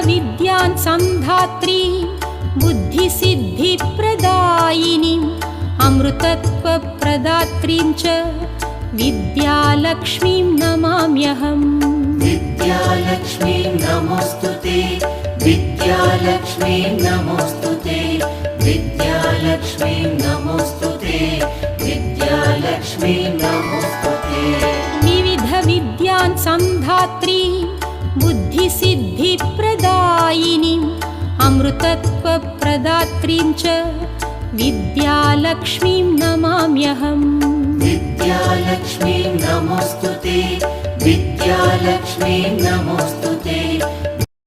विद्यां संधात्री बुद्धिसिद्धिप्रदायिनीम् अमृतत्वप्रदात्रीं च विद्यालक्ष्मीं नमाम्यहम्। विद्यालक्ष्मीं नमोऽस्तुते, विद्यालक्ष्मीं नमोऽस्तुते, विद्यालक्ष्मीं नमोऽस्तुते, विद्यालक्ष्मीं नमोऽस्तुते। विविधविद्यां संधात्री बुद्धिसिद्धिप्रदायिनीम् अमृतत्वप्रदात्रीं च विद्यालक्ष्मीं नमाम्यहम्। विद्यालक्ष्मीं नमोऽस्तुते, विद्यालक्ष्मीं नमोऽस्तुते,